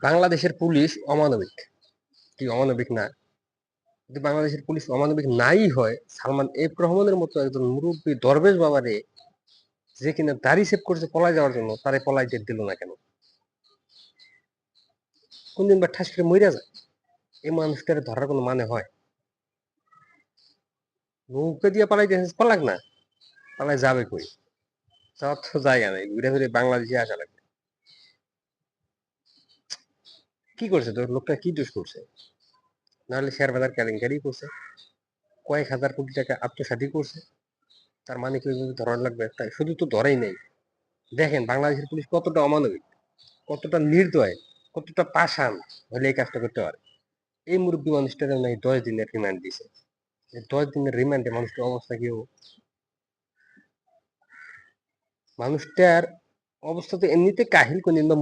বাংলাদেশের পুলিশ অমানবিক। কি অমানবিক না? যদি বাংলাদেশের পুলিশ অমানবিক নাই হয়, সালমান এফ রহমানের মতো একজন মুরব্বী দরবেশ বাবারে যে কিনা দাড়ি সেভ করছে পলায় যাওয়ার জন্য, তারে পলাইতে দিল না কেন? কোনদিন বা ঠাস করে মইরা যায়? এই মানুষটারে ধরার কোনো মানে হয়? নৌকা দিয়ে পালাইতে পালাক না, পালায় যাবে কই? যাওয়ার তো জায়গা নাই, ঘুরে ফিরে বাংলাদেশে আসা লাগবে। কি করছে তোর লোকটা, কি দোষ করছে? নাহলে শেয়ার বাজার কেলেঙ্কারি করছে, কয়েক হাজার কোটি টাকা আত্মসাৎই করছে, তার মানে কি ওইভাবে ধরা লাগবে? তাই শুধু তো ধরেই নেই, দেখেন বাংলাদেশের পুলিশ কতটা অমানবিক, কতটা নির্দয়, কতটা পাষাণ হলে এই কাজটা করতে পারে। এই মুরব্বী মানুষটার নাকি 10 দিনের রিমান্ড দিছে। 10 দিনের রিমান্ডে মানুষটার অবস্থা কি হবে? মানুষটার অবস্থা তো এমনিতে কাহিল, কোনদিন বা